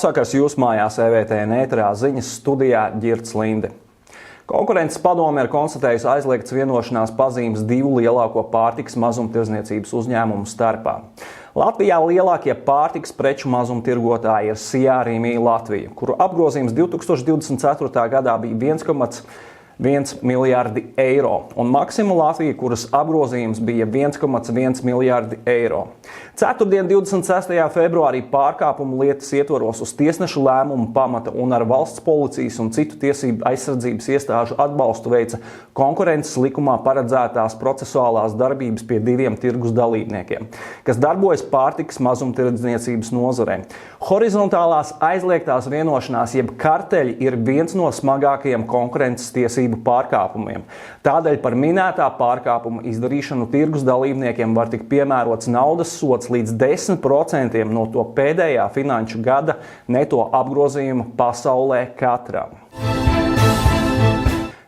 Labs vakars jūsu mājās EVTN ēterā ziņas studijā Ģirds Linde. Konkurences padome ir konstatējusi aizliegtas vienošanās pazīmes divu lielāko pārtikas mazumtirdzniecības uzņēmumu starpā. Latvijā lielākie pārtikas preču mazumtirgotāji ir Sijā-Rimi Latvija, kuru apgrozījums 2024. gadā bija 1,1 miljardi eiro, un Maxima Latvija, kuras apgrozījums bija 1,1 miljardi eiro. Ceturtdien, 26. februārī pārkāpumu lietas ietvaros uz tiesnešu lēmumu pamata un ar valsts policijas un citu tiesību aizsardzības iestāžu atbalstu veica konkurences likumā paredzētās procesuālās darbības pie diviem tirgus dalībniekiem, kas darbojas pārtikas mazumtirdzniecības nozarē. Horizontālās aizliegtās vienošanās jeb karteļi ir viens no smagākajiem konkurences tiesību pārkāpumiem. Tādēļ par minētā pārkāpuma izdarīšanu tirgus dalībniekiem var tikt piemērots naudas sods līdz 10% no to pēdējā finanšu gada neto apgrozījuma pasaulē katram.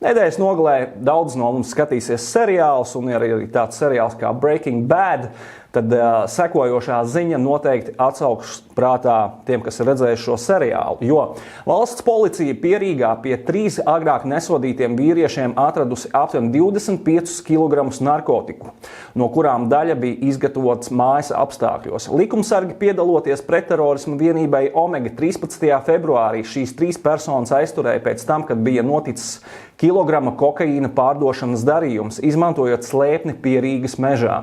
Nedēļas nogalē daudz no mums skatīsies seriālus, un ir arī tāds seriāls kā Breaking Bad, tad sekojošā ziņa noteikti atsauks prātā tiem, kas ir redzējuši šo seriālu, jo valsts policija Pierīgā pie 3 agrāk nesodītiem vīriešiem atradusi aptuveni 25 kg narkotiku, no kurām daļa bija izgatavotas mājas apstākļos. Likumsargi piedaloties pretterorismu vienībai Omega 13. februārī šīs 3 personas aizturēja pēc tam, kad bija noticis kilograma kokaīna pārdošanas darījums, izmantojot slēpni Pierīgas mežā.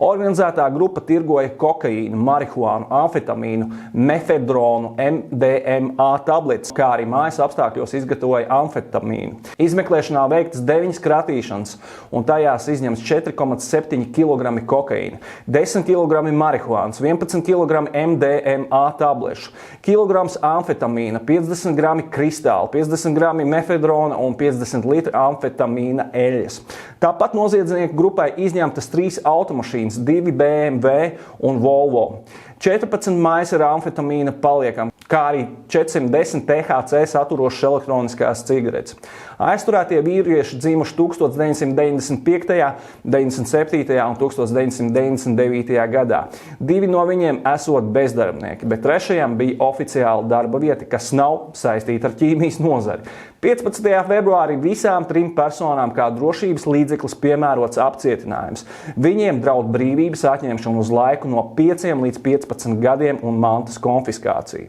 Organizētā grupa tirgoja kokaīnu, marihuānu, amfetamīnu, mefedronu, MDMA tabletes, kā arī mājas apstākļos izgatavoja amfetamīnu. Izmeklēšanā veiktas 9 kratīšanas, un tajās izņemts 4,7 kg kokaīna, 10 kg marihuānas, 11 kg MDMA tablešu, kilograms amfetamīna, 50 g kristāla, 50 g mefedrona un 50 litri amfetamīna eļļas. Tāpat noziedznieku grupai izņemtas 3 automašīnas, 2 BMW un Volvo. 14 maisi ar amfetamīna paliekam, kā arī 410 THC saturošas elektroniskās cigaretes. Aizturētie vīrieši dzimuši 1995., 97. un 1999. gadā. 2 no viņiem esot bezdarbnieki, bet 3. bija oficiāla darba vieta, kas nav saistīta ar ķīmijas nozari. 15. februārī visām 3 personām kā drošības līdzeklis piemērots apcietinājums. Viņiem draud brīvības atņemšana uz laiku no 5 līdz 15 gadiem un mantas konfiskācija.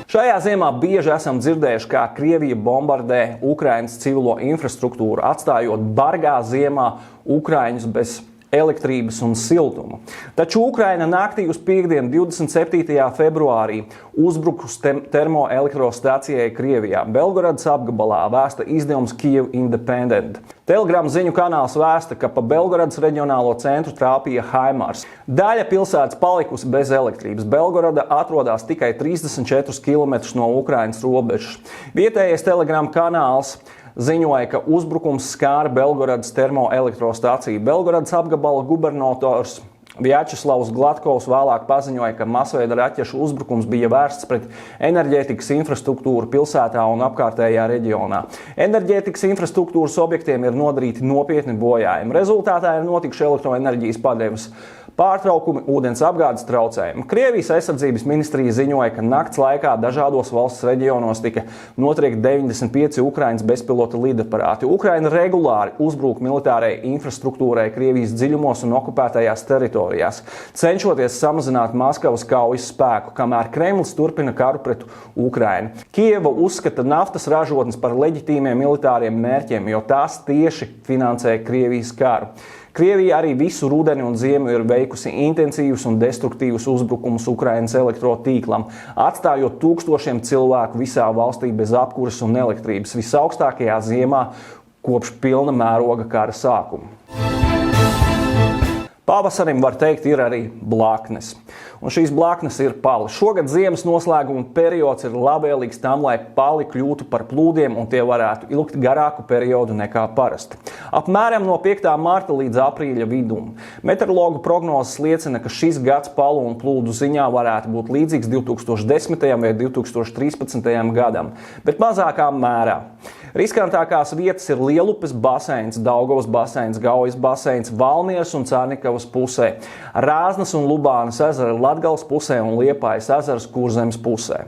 Šajā ziemā bieži esam dzirdējuši, kā Krievija bombardē Ukrainas civilo infrastruktūru, atstājot bargā ziemā ukraiņus bez elektrības un siltuma. Taču Ukraina naktī uz piektdienu 27. februārī uzbrukus termoelektrostācijai Krievijā. Belgorodas apgabalā vēsta izdevums Kyiv Independent. Telegram ziņu kanāls vēsta, ka pa Belgorodas reģionālo centru trāpīja Haimars. Daļa pilsētas palikusi bez elektrības. Belgoroda atrodas tikai 34 km no Ukrainas robežas. Vietējais Telegram kanāls ziņoja, ka uzbrukums skāra Belgorodas termoelektrostāciju. Belgorodas apgabala gubernators Vjačeslavs Glatkovs vēlāk paziņoja, ka masveida raķešu uzbrukums bija vērsts pret enerģētikas infrastruktūru pilsētā un apkārtējā reģionā. Enerģētikas infrastruktūras objektiem ir nodarīti nopietni bojājumi. Rezultātā ir notikuši elektroenerģijas padeves pārtraukumi, ūdens apgādes traucējumi. Krievijas aizsardzības ministrija ziņoja, ka nakts laikā dažādos valsts reģionos tika notriekti 95 Ukrainas bezpilota lidaparāti. Ukraina regulāri uzbrūk militārai infrastruktūrai Krievijas dziļumos un okupētajās teritorijās, cenšoties samazināt Maskavas kaujas spēku, kamēr Kremlis turpina karu pret Ukrainu. Kijeva uzskata naftas ražotnes par leģitīmiem militāriem mērķiem, jo tās tieši finansē Krievijas karu. Krievija arī visu rudeni un ziemu ir veikusi intensīvus un destruktīvus uzbrukumus Ukrainas elektrotīklam, atstājot tūkstošiem cilvēku visā valstī bez apkuras un elektrības visaugstākajā ziemā kopš pilna mēroga kara sākuma. Pavasarim, var teikt, ir arī blaknes. Un šīs blaknes ir pali. Šogad ziemas noslēguma periods ir labvēlīgs tam, lai pali kļūtu par plūdiem un tie varētu ilgt garāku periodu nekā parasti. Apmēram no 5. marta līdz aprīļa vidum. Meteorologu prognozes liecina, ka šis gads palu un plūdu ziņā varētu būt līdzīgs 2010. vai 2013. gadam, bet mazākā mērā. Riskantākās vietas ir Lielupes baseins, Daugavas baseins, Gaujas baseins, Valmieras un Cārnikavas pusē, Rāznas un Lubānas ezera, Latgales pusē un Liepājas ezers Kurzemes pusē.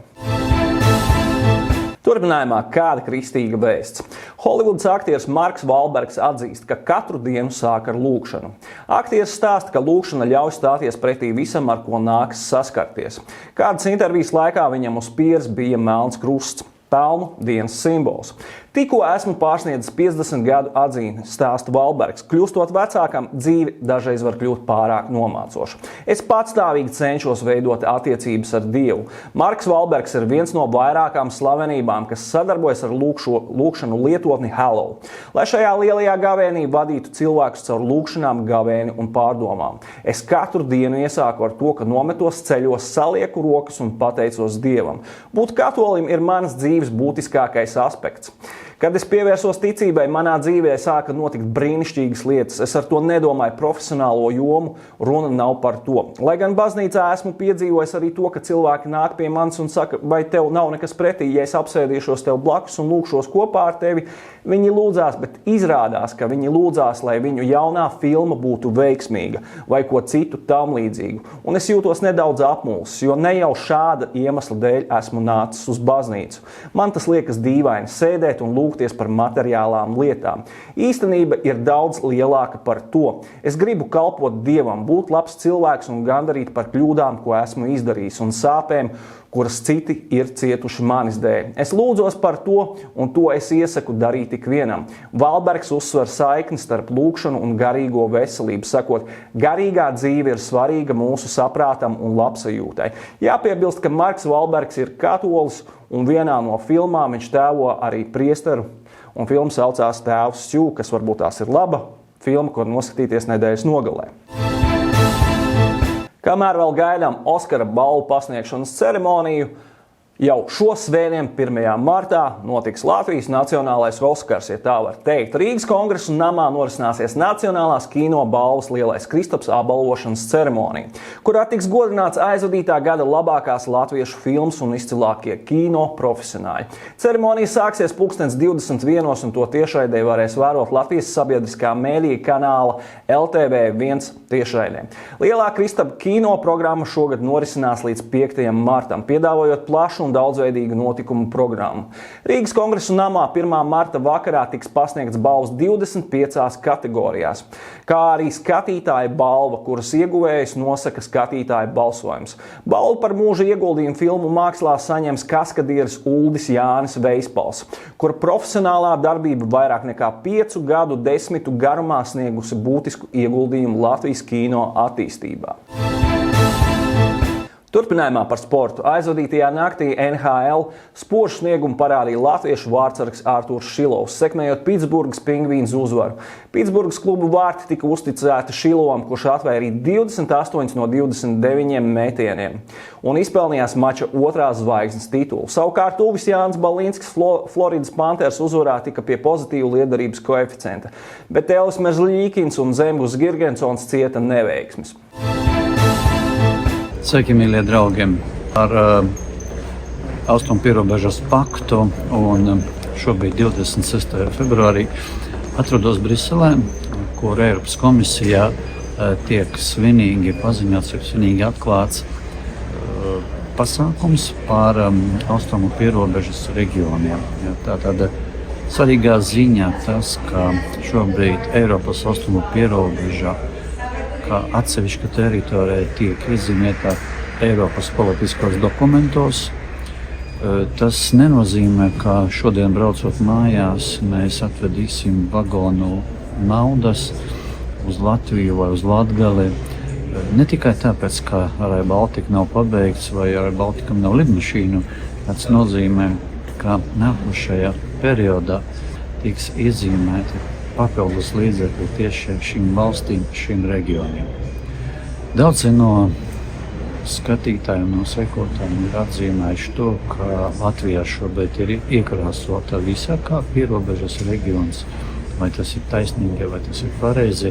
Turpinājumā kāda kristīga vēsts. Holivudas aktieris Marks Valbergs atzīst, ka katru dienu sāk ar lūgšanu. Aktieris stāsta, ka lūgšana ļauj stāties pretī visam, ar ko nākas saskarties. Kādas intervijas laikā viņam uz pieres bija melns krusts, pelnu dienas simbols. Tikko esmu pārsniedzis 50 gadu atzīmi, stāsta Valbergs. Kļūstot vecākam, dzīve dažreiz var kļūt pārāk nomācoša. Es patstāvīgi cenšos veidot attiecības ar Dievu. Marks Valbergs ir viens no vairākām slavenībām, kas sadarbojas ar lūgšanu lietotni Hallow, lai šajā lielajā gavēnī vadītu cilvēkus caur lūgšanām, gavēni un pārdomām. Es katru dienu iesāku ar to, ka nometos ceļos, salieku rokas un pateicos Dievam. Būt katolim ir manas dzīves būtiskākais aspekts. Kad es pievērsos ticībai, manā dzīvē sāka notikt brīnišķīgas lietas. Es ar to nedomāju profesionālo jomu, runa nav par to. Lai gan baznīcā esmu piedzīvojis arī to, ka cilvēki nāk pie manis un saka, vai tev nav nekas pretī, ja es apsēdīšos tev blakus un lūkšos kopā ar tevi. Viņi lūdzās, bet izrādās, ka viņi lūdzās, lai viņu jaunā filma būtu veiksmīga vai ko citu tam līdzīgu. Un es jūtos nedaudz apmulsis, jo ne jau šāda iemesla dēļ esmu nācis uz baznīcu. Man tas liekas dīvaini sēdēt un lūgties par materiālām lietām. Īstenība ir daudz lielāka par to. Es gribu kalpot Dievam, būt labs cilvēks un gandarīt par kļūdām, ko esmu izdarījis, un sāpēm, kuras citi ir cietuši manis dēļ. Es lūdzos par to, un to es iesaku darīt ikvienam. Valbergs uzsver saikni starp lūgšanu un garīgo veselību, sakot, garīgā dzīve ir svarīga mūsu saprātam un labsajūtai. Jāpiebilst, ka Marks Valbergs ir katolis, un vienā no filmām viņš tēvo arī priesteru, un filma saucās Tēvs Stu, kas varbūt tās ir laba filma, ko noskatīties nedēļas nogalē. Kamēr vēl gaidām Oskara balvu pasniegšanas ceremoniju, jau šo svētdienu 1. martā notiks Latvijas nacionālais Oskars, ja tā var teikt. Rīgas Kongresa namā norisināsies Nacionālās kino balvas lielais Kristaps apbalvošanas ceremonija, kurā tiks godināts aizvadītā gada labākās latviešu filmas un izcilākie kino profesionāļi. Ceremonija sāksies 21. un to tiešraidē varēs vērot Latvijas sabiedriskā mēdīja kanāla LTV1 tiešraidē. Lielā Kristapa kino programma šogad norisinās līdz 5. martam, piedāvājot plašu un daudzveidīgu notikumu programmu. Rīgas Kongresa namā 1. marta vakarā tiks pasniegts balvas 25 kategorijās, kā arī skatītāja balva, kuras ieguvējs nosaka skatītāja balsojums. Balvu par mūža ieguldījumu filmu mākslā saņems kaskadieris Uldis Jānis Veispals, kura profesionālā darbība vairāk nekā 5 gadu desmitu garumā sniegusi būtisku ieguldījumu Latvijas kino attīstībā. Turpinājumā par sportu. Aizvadītajā naktī NHL spožu sniegumu parādīja latviešu vārtsargs Artūrs Šilovs, sekmējot Pitsburgas Pingvīns uzvaru. Pitsburgas klubu vārti tika uzticēti Šilovam, kurš atvairīja 28 no 29 metieniem un izpelnījās mača otrās zvaigznes titulu. Savukārt Uvis Jānis Balīnskis Floridas Panthers uzvarā tika pie pozitīvu liederības koeficienta, bet Elvis Merzļīkins un Zemgus Girgensons cieta neveiksmes. Sveiki, mīļie draugiem! Ar Austrumu pierobežas paktu un šobrīd 26. februārī atrodos Briselē, kur Eiropas komisijā tiek svinīgi paziņots, svinīgi atklāts pasākums par Austrumu pierobežas reģioniem. Tātad svarīgā ziņā tas, ka šobrīd Eiropas Austrumu pierobeža kā atsevišķa teritorija tiek iezīmēta Eiropas politiskos dokumentos. Tas nenozīmē, ka šodien braucot mājās mēs atvedīsim vagonu naudas uz Latviju vai uz Latgali. Ne tikai tāpēc, ka Rail Baltica nav pabeigts vai Rail Balticam nav lidmašīnu, tas nozīmē, ka nākošajā periodā tiks iezīmēti papildus līdzekļi tieši šīm valstīm, šīm reģioniem. Daudzi no skatītājiem, no sekotājiem ir atzīmējuši to, ka Latvijā šobrīd ir iekrāsota visākā pierobežas reģions. Vai tas ir taisnīgi, vai tas ir pareizi?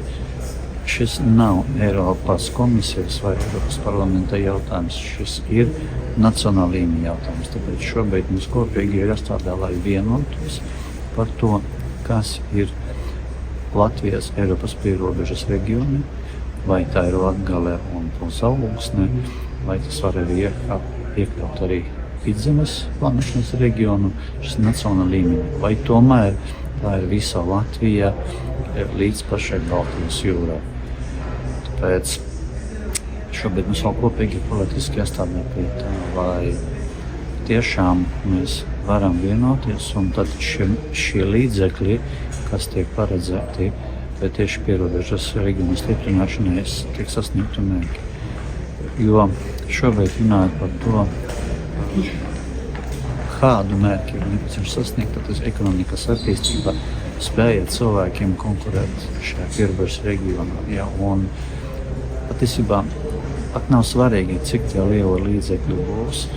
Šis nav Eiropas komisijas vai Eiropas parlamenta jautājums. Šis ir nacionāla līmeņa jautājums. Tāpēc šobrīd mums kopīgi ir jāstrādā, lai vienotos par to, kas ir Latvijas Eiropas pierobežas reģioni, vai tā ir Latgale un Saulusne, vai tas var arī iekļaut arī Vidzemes plānošanas reģionu, šis nacionāla līmeņa, vai tomēr tā ir visa Latvija līdz pašai Baltijas jūrai. Tāpēc šobrīd mums vēl kopīgi politiski jāstrādā pie tā, lai tiešām mēs varam vienoties, un tad šie līdzekļi, kas tiek paredzēti, bet tieši pierobežas reģionu stiprināšanai tiek sasniegti mērķi. Jo šobrīd runājot par to, kādu mērķi ir nepieciešams sasniegt, tad tas ekonomikas attīstība spēja cilvēkiem konkurēt šajā pierobežas reģionā. Ja, un patiesībā pat nav svarīgi, cik tie liela līdzekļu būs.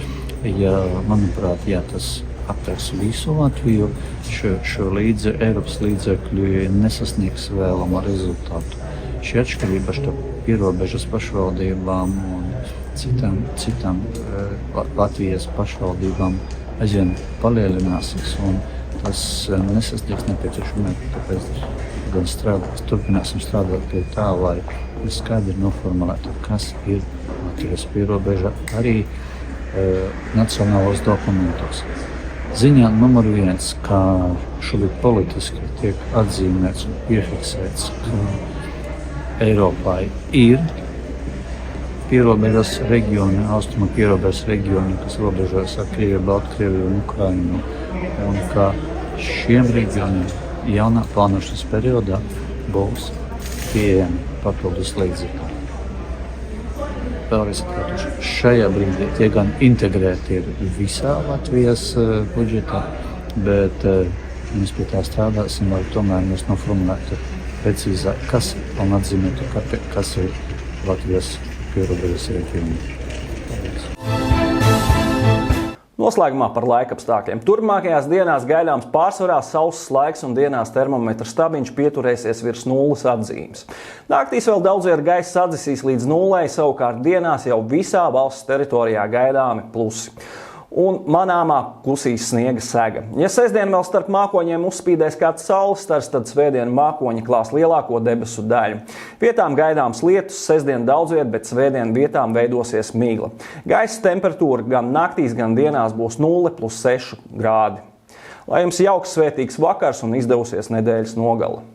Ja, manuprāt, ja tas aptvers visu Latviju, šo Eiropas līdzekļu nesasniegs vēlamo rezultātu. Šī atšķirība starp pierobežas pašvaldībām un citām Latvijas pašvaldībām aizvien palielināsies, un tas nesasniegs nepieciešamo mērķi. Tāpēc turpināsim strādāt pie tā, lai skaidri noformulētu, kas ir Latvijas pierobeža arī nacionālos dokumentos. Ziņā numur 1, kā šobrīd politiski tiek atzīmēts un piefiksēts, Eiropai ir pierobežas reģioni, austrumu pierobežas reģioni, kas robežojas ar Krieviju, Baltkrieviju un Ukrainu, un ka šiem reģioniem jaunā plānošanas periodā būs pieejami papildus līdzekļi. Vēlreiz atkārtošu, šajā brīdī tie gan integrēti ir visā Latvijas budžetā, bet mēs pie tā strādāsim, lai tomēr mēs noformulētu precīzāk, kas un atzīmētu, kas ir Latvijas pierobežas reģioni. Noslēgumā par laikapstākļiem. Turpmākajās dienās gaidāms pārsvarā sauss laiks un dienās termometra stabiņš pieturēsies virs nulles atzīmes. Naktīs vēl daudz viet gaisa sadzisīs līdz nullei, savukārt dienās jau visā valsts teritorijā gaidāmi plusi. Un manāmā klusīs sniega sega. Ja sestdien vēl starp mākoņiem uzspīdēs kāds saules stars, tad svētdien mākoņi klās lielāko debesu daļu. Vietām gaidāms lietus, sestdien daudz viet, bet svētdien vietām veidosies migla. Gaisa temperatūra gan naktīs, gan dienās būs 0+6 grādi. Lai jums jauks svētīgs vakars un izdevusies nedēļas nogale!